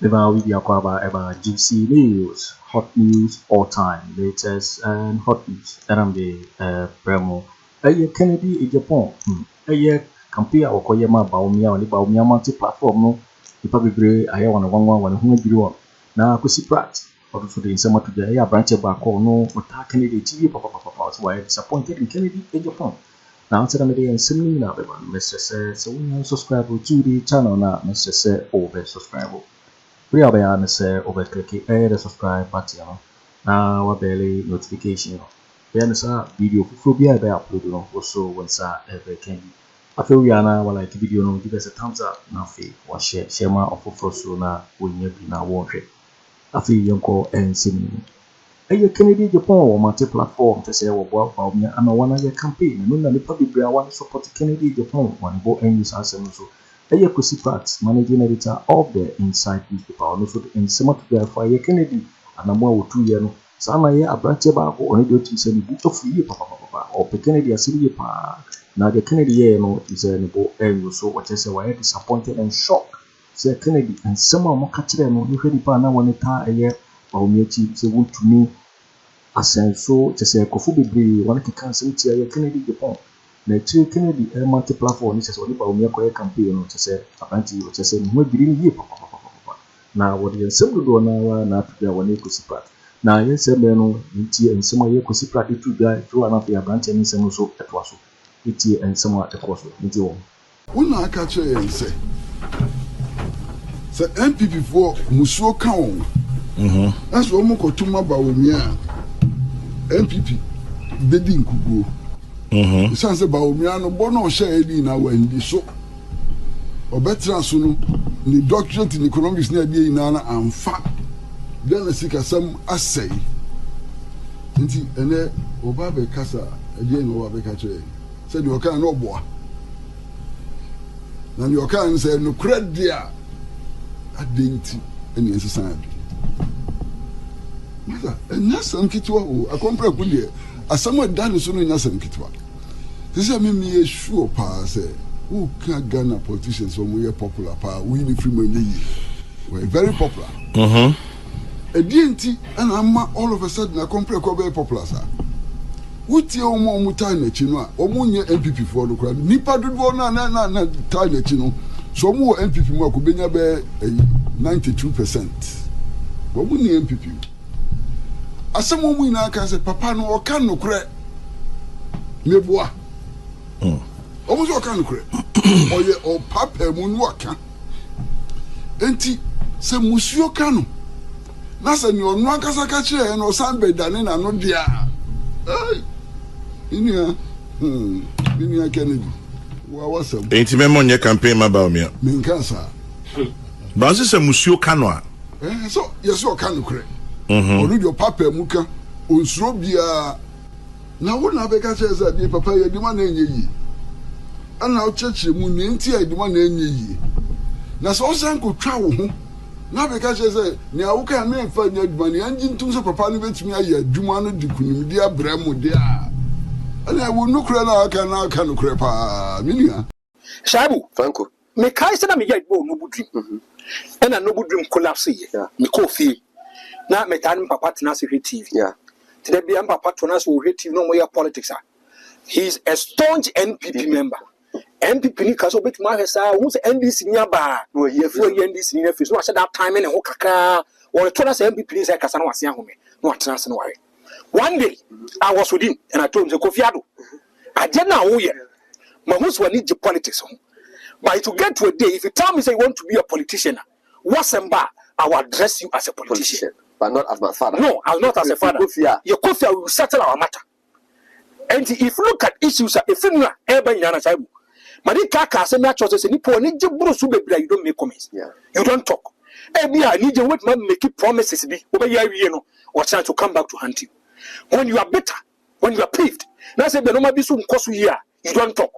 Never with your about GC news, hot news all time, latest and hot news. That I'm the Bremo. Kennedy Agyapong. Compare or Koyama Bawumia or the Bawumia multi platform. No, the public I want one who do now. Kwesi Pratt or for the summer today. I branch back or no, but Kennedy TV. Papa, so I disappointed in Kennedy Agyapong. Now, tell me and send me now, Mr. Say, so we subscribe to the channel now, Mr. Say, over subscribe. We are by say over click the subscribe button. Now, our belly notification. Then, sir, video for be upload also once every can. I feel we are now like video, no, give us a thumbs up, now, or share my offer so now, when you be now watching. I feel young call and sing. Kennedy Agyapong or multi platform to say, Bawumia and one of your campaign, and the public one support Kennedy Agyapong, one boy and use as also. Kwesi Pratt, managing editor of the Inside newspaper, also in summer to verify Kennedy and a more 2 years. Some a branch about or radio to send book of free papa or Kennedy as a pa. Now the Kennedy no is a nebo and so what I say why disappointed and shocked. Say Kennedy and some more catch them on the pana one a year or me chief say would to me. As so to say Kofu one can cancel Kennedy Agyapong. Net2 Kennedy multi platform is only Bawumia campaign to say apparently what I say no green year papa. Now what the assembly do now not to be one Kwesi Pratt. Now yes no and some of Kwesi Pratt to guy through an affair branch and some so at was it and some at the course into when I catch and say MPP for Musuo Kaon. That's what Moko Tuma Bawumia MPP Bedin Kugo. It sounds about Bawumia no bono share na wendi so obetra so no the doctorate in economics na dey na amfa then the sika some assay nti ene oba be kasa dey no oba be ka che said you can no boa na you can say no credit dia adenti ene society mother and some kitwa o akompra ku dey asamo dan so no nya some kitwa. This is me sure pa say who can Ghana politicians when we are popular pa we need free money. We're very popular. A DNT and I'm all of a sudden I compare very popular sir. What you more time chino or money MPP for the crowd. Nipa do na time chino. So more MPP more could be 92%. But we need MPP. As someone we now can say papa no can no credit. Meboa. Almost what kind of credit or papa moon waka. Enti se Musio Kano. Nasa ni onu akasa kache and or sambe dane na no dia. Inia Kennedy. What's up? Ain't memon your campaign ma Bawumia. Min cancer. Bansi se Musio Kano. So yes you can credit. Or read your papa muka unsro bia. Na wona be ka che say papa ye dima na enye yi ana o cheche mu ni nti e dima na enye yi na so san ko twa wo ho na be ka che say ni awuka na enfa nya dima ni anji ntum so papa no betumi aye adwuma no dikunim dia bramo dia ana wo nukura na aka nukura pa minia Shabu Franco me kai se na me ye bo no budrim ena no budrim collapse ye me ko fi na me tan papa tena se TV today be papa tona so TV no more politics. He's a staunch NPP member. NPP ni kaso bit ma hesa who say NDC nya ba no ye fu NDC ni fi so I said that time in ho kakra or tona say NPP ni say kasa na wase ahome no atena se no ware. One day I was with him and I told him Akufo-Addo aje na wo ye ma hu so ni politics ho but to get to a day if you tell me say you want to be a politician what's I will address you as a politician. But not as my father. No, I'm not as a father. Your coffee will settle our matter. And if you look at issues, if you are ever in Yana Saibu, Madika say natural says, you don't make comments. You don't talk. I need you wait, man, make promises be over here, or trying to come back to hunt you. When you are better, when you are paved, now say, the normal be soon cost you don't talk.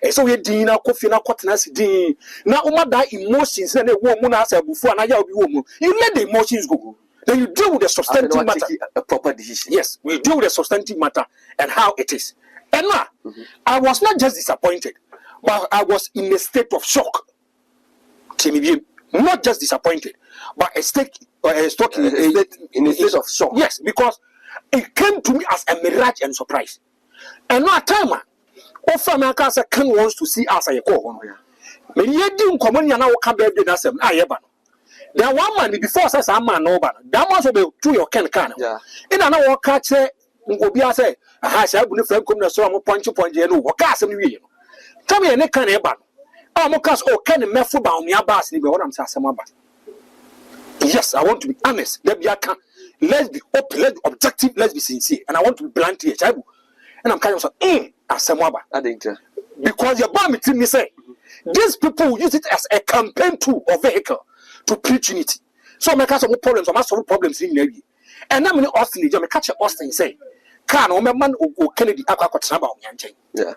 And so we dinner, coffee, now cotton as din. Now, that emotions and a woman as a before, and I will be woman. You let the emotions go. Then you deal with the substantive matter. A proper decision. Yes, we deal with the substantive matter and how it is. And now, I was not just disappointed, but I was in a state of shock. not just disappointed, but a state in a state of shock. Yes, because it came to me as a mirage and surprise. And no time, offer America say Ken wants to see us as a call. Many years common now come back to us. There one man before says a man over. That must be to your Ken can. In another catch, Obia say, I shall be friend come to some point to point. You know, what gas and we. Tell me a neck can eban. Mokas or Ken Mefu Bawumia Bass, what I'm saying. Yes, I want to be honest. Let's be open, let's be objective, let's be sincere. And I want to be blunt here. And I'm kind of saying, because your bomb me say, these people use it as a campaign tool or vehicle to preach unity. So I have some problems, I solve problems in Navy. And I'm in Austin, I catch Austin say, can or man or Kennedy Agyapong. Yeah.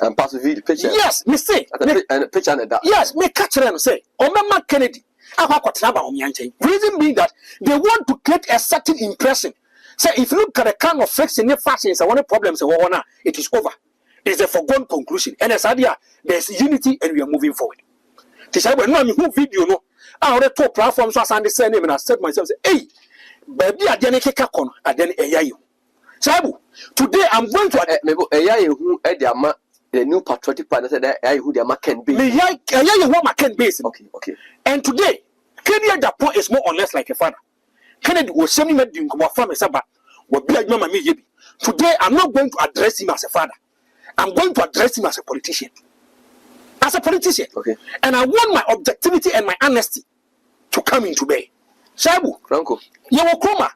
And pass the picture. Yes, me say. And a picture and that. Yes, me catch them say, or man Kennedy. Reason being that they want to create a certain impression. So if you look at the kind of friction in fashions and one problems, it is over. It's a foregone conclusion. And as idea, there's unity and we are moving forward. No video, no. I already told platforms so I understand name and I said myself, hey, baby, I didn't kick on. I didn't so today I'm going to the new patriotic party said that who the can be. Okay. And today, Kennedy Agyapong is more or less like a father. Kennedy was sending me the family Sabbath. Today, I'm not going to address him as a father. I'm going to address him as a politician. Okay. And I want my objectivity and my honesty to come into bear. Sabu, Franco, you will come.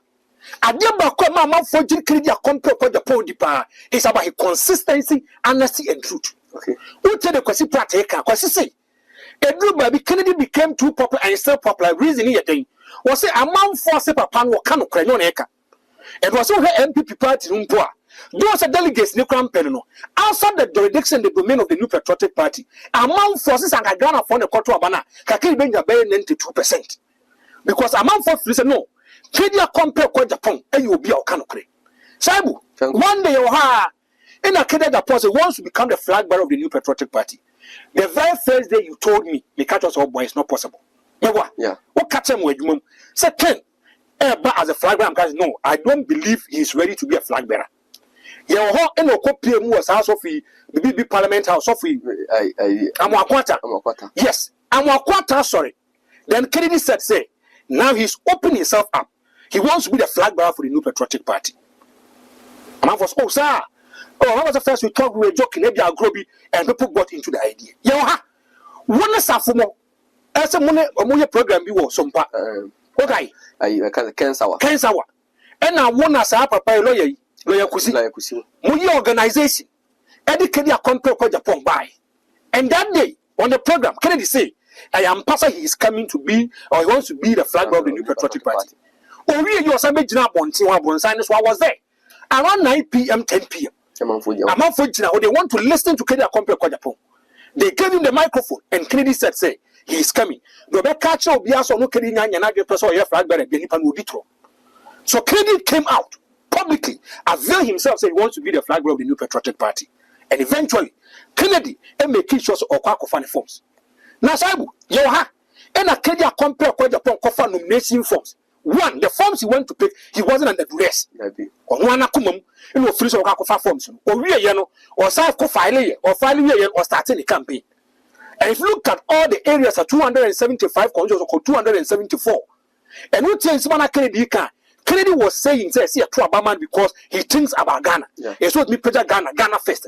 I never come out for Kennedy Agyapong. It's about his consistency, honesty, and truth. Okay. Who tell the Kwesi Pratt Kwesi say, everybody Kennedy became too popular and still popular. Reason here thing was say amount for se papa no kan okranyo na eka. It was so her MPP party numpo. Those are delegates ni kram no. Outside the jurisdiction, the domain of the New Patriotic Party, amount forces and Ghana for the quarter abana kakiri benja be 92%. Because amount for listen no. Kennedy compare Agyapong and you will be our canocre. Sabu, one day you ha in a Kennedy Agyapong wants to become the flag bearer of the New Patriotic Party. The very first day you told me, the catch us all boy, it's not possible. Yeah. What catch him with you? Say, Ken, but as a flag bearer, guys, no, I don't believe he's ready to be a flag bearer. Yeah, and no copy was house of the BB Parliament House of Amoakwata. Yes, Amoakwata, sorry. Then Kennedy said, say, now he's opening himself up. He wants to be the flag bearer for the New Patriotic Party. And I was, oh, sir. Oh, how was the first we talked, we were joking, maybe I'll grow and people got into the idea. Yeah, one is a form as a money program we were some part. Okay, I can't sour. And I want us up a lawyer Kusi. Money organization, educated a company Agyapong by. And that day on the program, Kennedy say, I am pastor, he is coming to be, or he wants to be the flag of the New Patriotic Party. Oh, really, you are some major sign this one was there. Around 9 p.m., 10 p.m. They want to listen to Kennedy Agyapong. They gave him the microphone, and Kennedy said, say, he is coming. So Kennedy came out publicly, availed himself, said he wants to be the flag bearer of the New Patriotic Party. And eventually, Kennedy and make sure of Kwaku forms. Now, Sabu, and a Kennedy Agyapong nomination forms. One, the forms he went to pick, he wasn't under duress. Or one akumum, you know, free so forms. Or we or self filing or starting the campaign. And if you look at all the areas of 275 conjoints or 274, and what change Kennedy was saying, say, see a true man because he thinks about Ghana. It's what me picture Ghana first.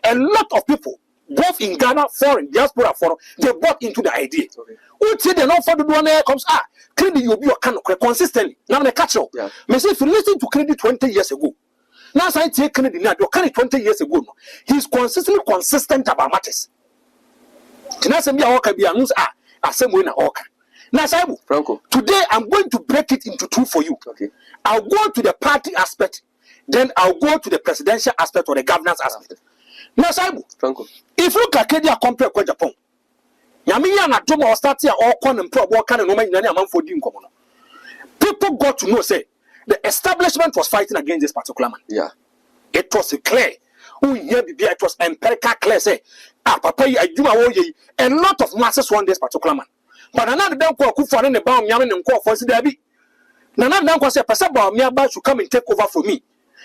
A lot of people, both in Ghana, foreign, diaspora, foreign, they bought into the idea. Who say they not for the one comes, Kennedy, you'll be your kind of consistently. Now, the catch up. Me say, if you listen to Kennedy 20 years ago, now I take Kennedy now, you're Kennedy 20 years ago, he's consistently consistent about matters. Now, Franco, today I'm going to break it into two for you. Okay. I'll go to the party aspect, then I'll go to the presidential aspect or the governance aspect. Now, Franco, if you look at Kennedy Agyapong, Agyapong, Yamiya na Joma or start here or con and pro what kind of man for doing common. People got to know, say, the establishment was fighting against this particular man. Yeah. It was clear. who here be it was empirical clear say papa adwuma wo ye a lot of masses want this particular man but another dan ko Akufo Addo ne Bawumia ne nko for si dabi nana dan ko say person Bawumia ba should come and take over for me.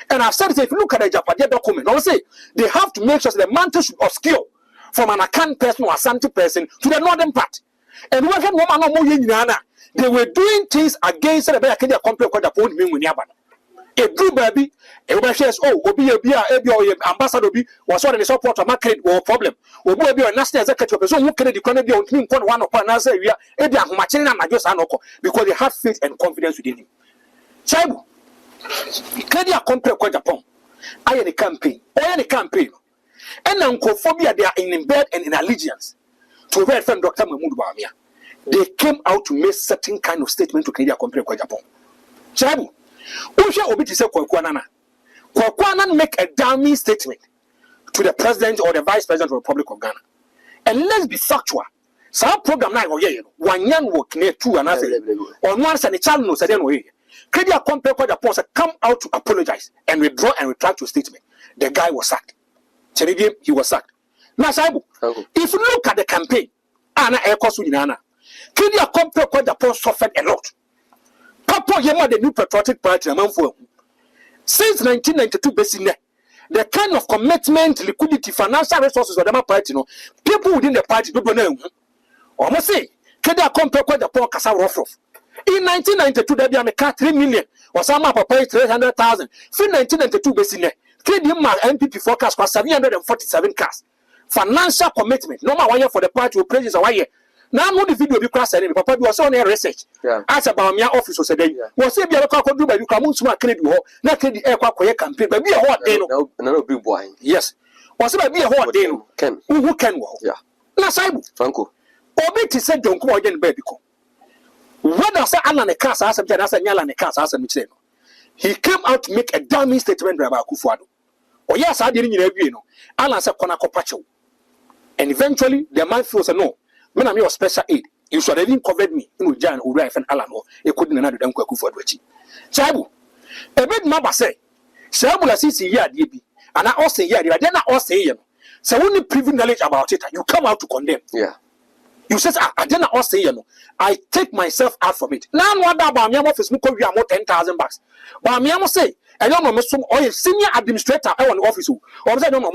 And I've said, if you look at the Japan document, I will say they have to make sure that the mantle should obscure from an Akan person or Asante person to the northern part. And when they were doing things against the Kenya company called the Pond Minyaban. A blue baby, a says, oh, Obi ambassador was on the support of market or problem. Obi a national executive, so who can declare the only one upon us area, because they have faith and confidence within him. Chaibu. Kennedy Agyapong Agyapong. I am the campaign. And Uncophobia, they are in bed and in allegiance to Red friend Dr. Bawumia. They came out to make certain kind of statement to Kennedy Agyapong Agyapong. Chabu, who shall obey to say Kwaku Annan? Kwaku Annan make a damning statement to the president or the vice president of the Republic of Ghana. And let's be factual. Some program now, one young work near two and other, or once and a child knows that way. Kennedy Agyapong Agyapong come out to apologize and withdraw and retract your statement. The guy was sacked. He was sacked. Now, if you look at the campaign, Anna Ekosu Nana, Kennedy Agyapong Agyapong suffered a lot. Papa Yema, the new patriotic party, since 1992, basically, the kind of commitment, liquidity, financial resources of the party, people within the party don't know. Almost say, Kennedy Agyapong Agyapong Kasa Rough. In 1992, there be a car 3 million or some up 300,000. In 1992, basically, Kennedy MPP forecast was 747 cars. Financial commitment. No matter for the party who praises a year. Now, no the video be crossed. Papa was on air research. As about my office was a day. Was it be a call do by you come to my credit war? Not Kennedy Agyapong campaign, but be a hot day. No, big boy. Yes. Was it be a hot day? Ken. Who can walk? Yeah. Now, Saibu. Franco. Obi to say, don't come again, baby. What does Annan the cast as a Nyala the cast as a Michel? He came out to make a damning statement about Akufo-Addo. Oh, yes, I didn't know. Annan said, Konako Pacho. And eventually, the man feels no. When I'm your special aid, you should have even covered me in Jan or Rife and Alamo. It couldn't another than Kwabena. Chabu. A bit Maba say, Shabula sees here, DB. And I also say, yeah, I did not all say, so only privilege about it, you come out to condemn. Yeah. You says, I did not all say, I take myself out from it. Now, what about my office? We are more $10,000. But I say, I don't know, or senior administrator on the office, or I don't know,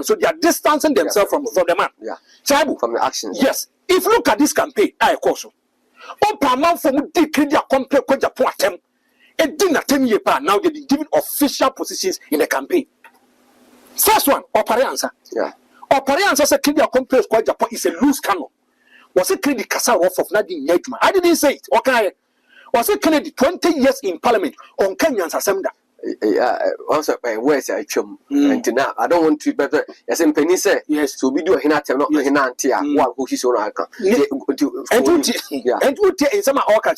so they are distancing themselves from the man. Yeah. Chabu. From the actions. Yes. If you look at this campaign, I course. Opa from Kennedy Agyapong Agyapong it didn't 10 years now they've been given official positions in the campaign. First one, Opariansa. Yeah. Opariansa said Kennedy Agyapong Agyapong is a loose cannon. Was it Kennedy Kasa off of Nadine Yajma? I didn't say it. Okay. Was it Kennedy 20 years in Parliament on Kenyans Assembly? Also, where's I chum? And now I don't want to better. As in Penny said, yes, so we do a hinata, not a hinantia, one who is on our account. And would take in some orca,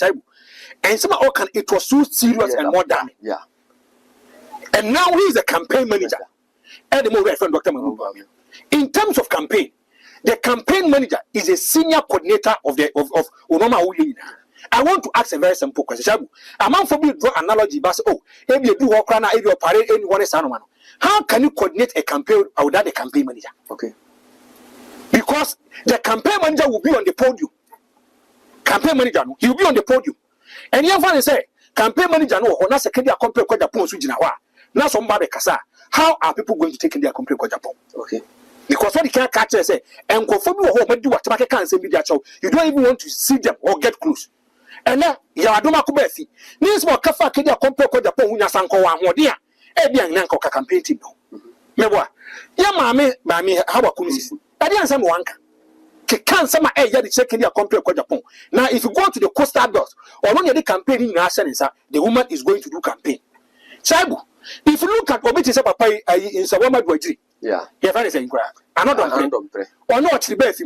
and some orcan, it was so serious and more damning. Yeah. And now he's a campaign manager. And the more reference Dr. Mahama. In terms of campaign, the campaign manager is a senior coordinator of Onoma Uli. I want to ask a very simple question. A man for me to draw analogy, but if you do walk around, if you parade anyone is animal, how can you coordinate a campaign without the campaign manager? Okay. Because the campaign manager will be on the podium. Campaign manager, he will be on the podium. And you have to say, campaign manager, no, or not Kennedy Agyapong Agyapong. Now somebody kasa. How are people going to take Kennedy Agyapong Agyapong? Okay. Because what you can't catch say, and do what I can't say media show. You don't even want to see them or get close. And then you are doing a kubesi. This more Kafa Kennedy Agyapong Agyapong Sanko and dear. Ebian Nanko campaign team. Meboa. Mami, how about Kumisi? I didn't say one. Can some air the check Kennedy Agyapong Agyapong. Now, if you go to the coastal doors or when you're campaigning in Ashanisa, the woman is going to do campaign. Chaibu. If you look at Obiti Papa in Sawama Dwajri, yeah, you find it saying, I'm not or not the best.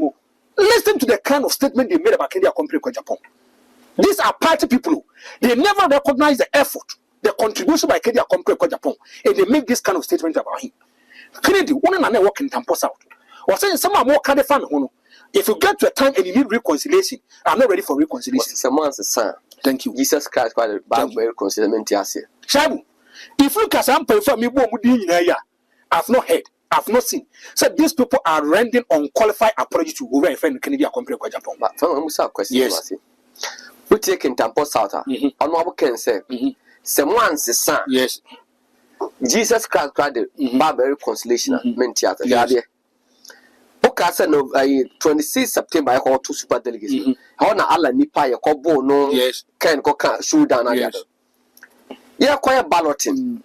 Listen to the kind of statement they made about Kennedy Agyapong Agyapong. These are party people. They never recognize the effort, the contribution by Kennedy Agyapong Agyapong, and they make this kind of statement about him. Kennedy, one and work in Tampos out. Or saying some are more kind of fun. If you get to a time and you need reconciliation, I'm not ready for reconciliation. Someone's son. Thank you. Jesus Christ, quite a bad way reconciliation. Shabu. If you can sample from me, I've not heard, I've not seen. So these people are rendering unqualified apology to over a friend Kennedy Agyapong Agyapong. But from a question, yes. We take in Tampo South. On what can say, someone's son. Yes. Jesus Christ cried Barbary consolation, Mentiata. Okasa no 26 September I call 2 super delegates. How na Allah nipa ya kobo no Ken go shoot down again. Yeah, quite balloting.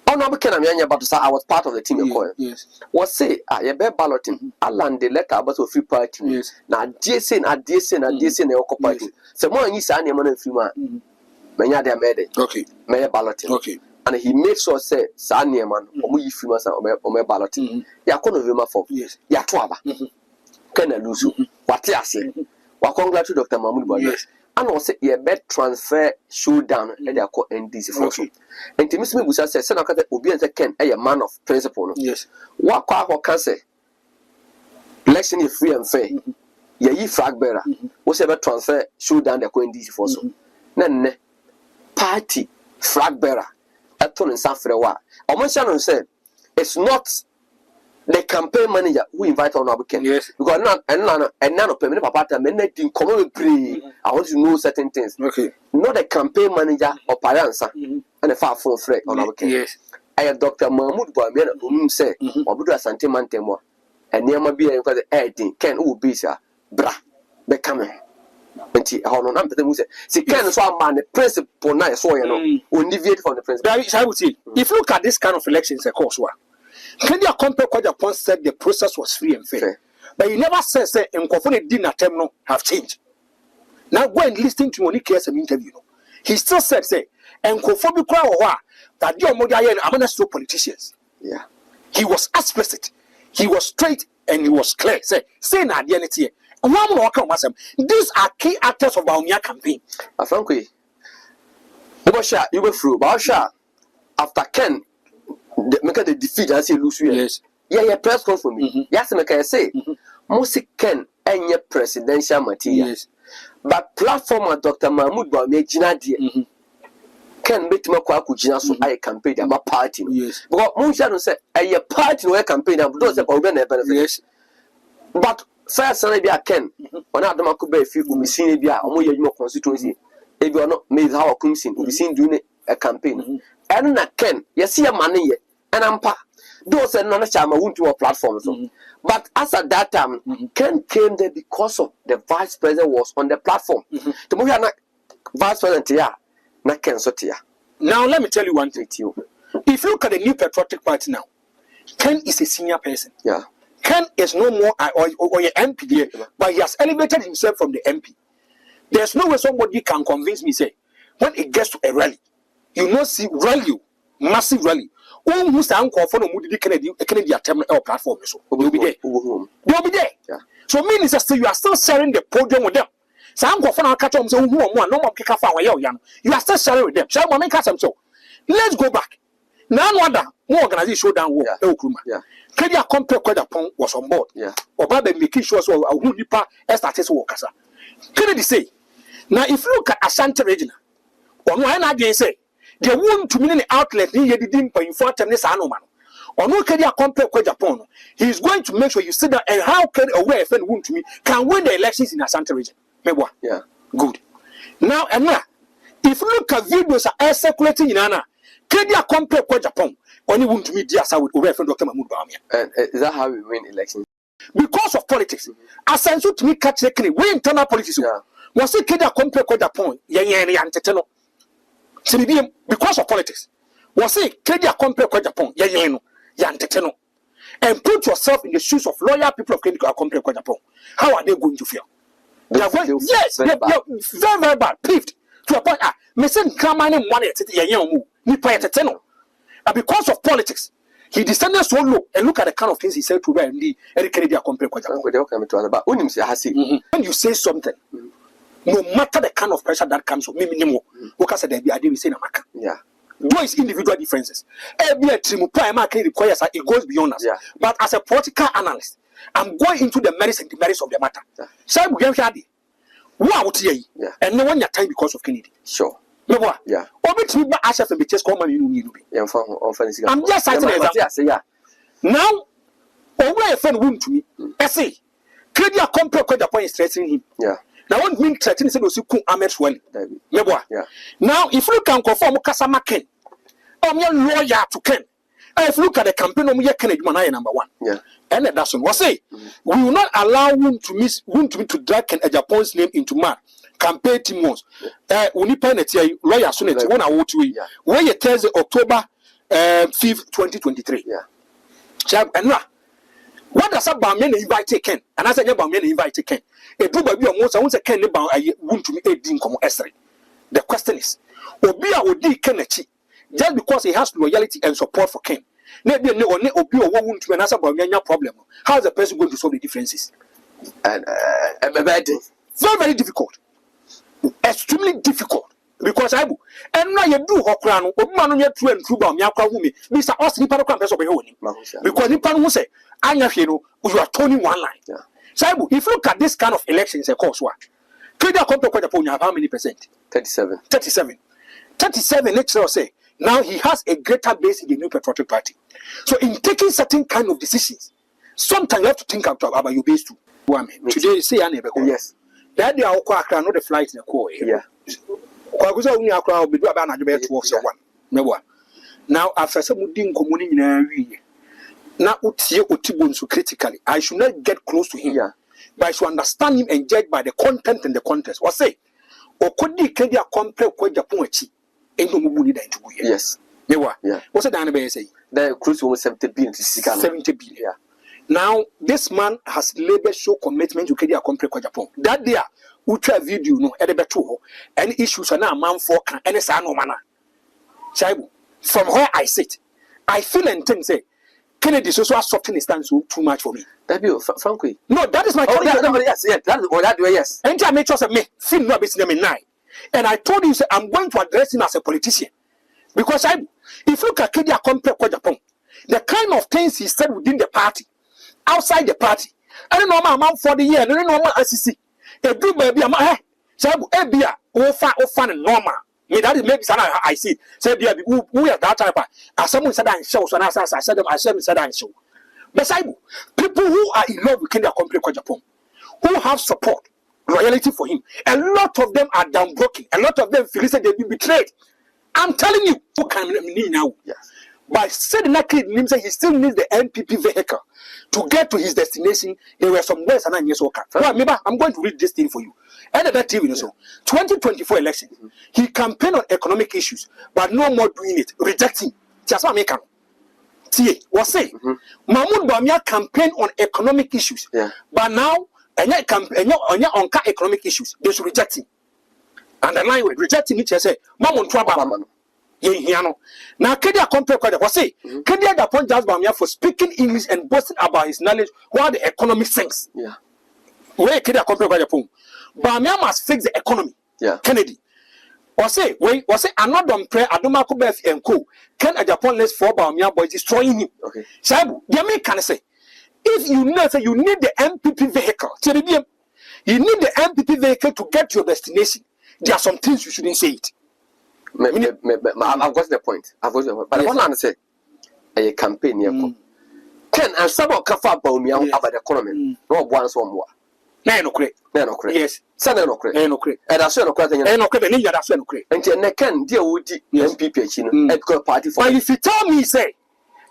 Oh no, can I was part of the team. Yes. Was say you be balloting. Allah the letter about a free party. Yes. Now DSN a occupy. So more you say man free man. Many they made. Okay. May balloting. Okay. And he makes sure say Sanya man or you free man or balloting. Ya kono vema for. Yes. Ya twaba. Can Owusu. What you say? Wa congratulate Dr. Mahmoud Bawumia. Yes. And also a bet transfer showdown and they are called NDC for okay. And to Miss Mibusa says, Senator Obi and Ken, a man of principle. Yes. What can say? Election is free and fair. Ye flag bearer. What's ever transfer showdown the NDC for so. None party flag bearer. A ton in San Frewa. Omo said it's not the campaign manager who invite on our weekend. Yes. Because none of permanent papa men didn't come over pre. I want to know certain things. Okay. Not the campaign manager or Paransa and a far phone threat on our weekend. Yes. I have Dr. Mahmoud Bawumia whom say or Buddha Santimantemo and near my beer because the editing Ken be sir bra be coming. But he how no am say see Ken so man the principle na so you know will deviate from the principle. I would say if you look at this kind of elections, of course, Kennedy Agyapong Agyapong said the process was free and fair. But he never said Nkofo didn't attempt no have changed. Now go and listen to Monique some interview. He still said Nkofo be kwa that the omodia are politicians. Yeah. He was explicit. He was straight and he was clear. Say na identity. These are key actors of Bawumia campaign. Frankly, you were through Bausha after Ken make the defeat and say Owusu. Yes. Yeah, press conference for me. Yes, make I say Musi Ken any presidential material. Yes. But platform of Dr. Mahmoud Bawumia Jina die. Ken make me Kwaku Jina so I campaign about party. Yes. Because Munsha don't say a party no campaign and those that Kwabena benefit. Yes. But first son be a Ken. On Adama could be a few we seen be a more constituency. If you are not made how a commission we seen doing a campaign. And na Ken, you see a money and I'm pa. Those are not chama won't to a platform. But as at that time, Ken came there because of the vice president was on the platform. The movie vice president here, na Ken Sotia. Now let me tell you one thing. If you look at the new patriotic party now, Ken is a senior person. Yeah. Ken is no more or your MP there, but he has elevated himself from the MP. There's no way somebody can convince me, say, when it gets to a rally, you know, see rally, massive rally. Who stand for no Moody Kennedy Agyapong platform? So they'll be there. They'll be there. Yeah. So meaning that you are still sharing the podium with them. So I'm going to catch them. So no more kick off our young. You are still sharing with them. So I'm catch them. So let's go back. Now wonder more organization down war. Yeah. Kennedy Agyapong Agyapong was on board. Yeah. Or by making sure so a who nipa started workers. Kennedy say, now if you look at Ashanti region, or no I say. They want to mean the outlet he didn't pay for tennis anoman. Or no Kennedy Agyapong Agyapong. He is going to make sure you sit down and how can a way friend want to me can win the elections in Ashanti region. Maybe yeah, good. Now and now, if you look at videos are circulating in Anna, Kennedy Agyapong Agyapong only want to meet the Asa with over friend Dr. Mahmoud Bawumia. And is that how we win elections? Because of politics. Essential to me catch the we internal politics. Was it Kennedy Agyapong Agyapong? Yeah, because of politics. Was it Kennedy Agyapong Agyapong? And put yourself in the shoes of loyal people of Kennedy Agyapong Agyapong. How are they going to feel? They are going, yes, very, very bad, peeved to a point. Missing Kamani money and because of politics, he descended so low and look at the kind of things he said to her and the Kennedy Agyapong Agyapong. When you say something, no matter the kind of pressure that comes from me, because there be a day we say Namaka. Yeah. Those individual differences. It goes beyond us. Yeah. But as a political analyst, I'm going into the merits and demerits of the matter. So we have had and no one your time because of Kennedy. Sure. Yeah. I'm just citing an example. Now, over a friend wound to me. I say, Kennedy Agyapong Agyapong is threatening him. Yeah. Now, one mean threatening said was you Ahmed well. Yeah. Now, if you can conform Kasama Ken, I'm your lawyer to Ken. If you look at the campaign, I'm your Kennedy man, number one. Yeah. And that's what say. We will not allow him to drag Ken Agyapong's name into mud. Campaign team once. Unipenity lawyer soon. One hour to where you Thursday, October 5th, 2023. Yeah. And what does a Bawumia invite Ken? And as I never invite Ken. A do baby almost I want to Ken about I want to be a ding come estre. The question is, Obia would be Kennedy just because he has loyalty and support for Ken. Maybe no Obia won't to answer Bawumia problem. How is the person going to solve the differences? And very, very difficult. Extremely difficult. Because I will. And now you do Hokrano, Obman yet true and true Bawumia Kwumi. Mr. Austin Paragram of the because Nipan will say, I know you are turning one line. Yeah. So if you look at this kind of elections, of course, what? Kennedy Agyapong Agyapong have how many percent? 37. 37, let's say. Now he has a greater base in the New Patriotic Party. So in taking certain kind of decisions, sometimes you have to think about your base too. Today, say I never yes. That day I'll not the flight in the core. Yeah. Now after some ding community now so critically, I should not get close to him. Yeah. But I should understand him and judge by the content and the context. Or say, or could the Kennedy Agyapong Agyapong and no movie that to be. Yes. Yeah. What's the Dampare say? The cruise was 70 billion. 70 billion. Yeah. Now, this man has labored show commitment to Kennedy Agyapong Agyapong. That day, ultra video no edebeto any issues are now man for can any no manner. From where I sit, I feel and think say Kennedy is also softening his stance too much for me. That be frankly. No, that is my yes, that way, yes. And I made sure me feel no business in nine. And I told you say, I'm going to address him as a politician. Because if you look at Kennedy Agyapong Agyapong, the kind of things he said within the party, outside the party, I don't know my man for the year, I don't know my SEC. A do baby, I'm normal. Me that is maybe I see. Say we are that type. As someone said I show, so I said I show. Beside people who are in love with Kennedy Agyapong Agyapong, who have support, loyalty for him, a lot of them are downtrodden. A lot of them feel they've been betrayed. I'm telling you, who can need now? Yes. But said that kid he still needs the NPP vehicle to get to his destination. There were some words and I yes okay. Remember, I'm going to read this thing for you. And that TV so 2024 election, he campaigned on economic issues, but no more doing it, rejecting. Just what I make was say Mahmoud Bawumia campaigned on economic issues, but now on economic issues, they should reject him. And the line with rejecting it, say, Mamon Twabama. Now, Kennedy Agyapong Agyapong say, Kennedy Agyapong judged Bawumia for speaking English and boasting about his knowledge while the economy sinks. Yeah. Where Kennedy Agyapong Agyapong, Bawumia must fix the economy. Yeah. Kennedy. Or say, another Dampare, Adomako Bef and Co. Ken Agyapong lets for Bawumia boys destroying him. Okay. Sabu, the American say, if you know that you need the MPP vehicle, you need the MPP vehicle to get to your destination. There are some things you shouldn't say it. I've got the point. But I want to say, a campaign, Ken and some of Kafa Bawumia about the economy. No one so more. No correct. Yes. Son no correct. No correct. And I saw no correct. And no correct. That's no correct. And Ken deal with the MPP and party for. Well, if you tell me, say,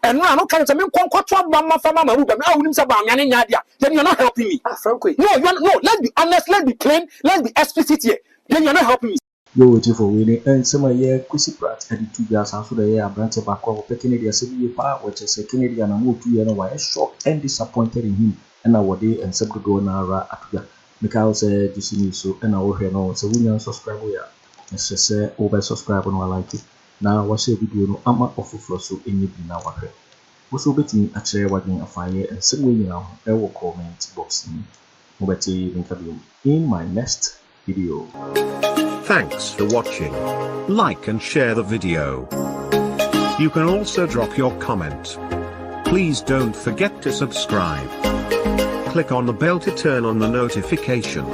and now no kind of me conquer Mama Fama, I wouldn't say Bawumia Nadia. Then you're not helping me. Frankly. No, let's be honest, let's be plain, let's be explicit here. Then you're not helping me. You're waiting for winning, and some year Kwesi Pratt and 2 years after the year branch of Akufo Kennedy power, which is a Kennedy and a move 2 years away, shocked and disappointed in him, and our day and sub go now at Mikhail said, you see me so, and our hair no, so we subscribe. And she said, over subscribe and I like it. Now, what's your video? No, I'm not awful for so in you now. What's over to me at share what a fire and some way now, I will comment box in my next video. Thanks for watching. Like and share the video. You can also drop your comment. Please don't forget to subscribe. Click on the bell to turn on the notification.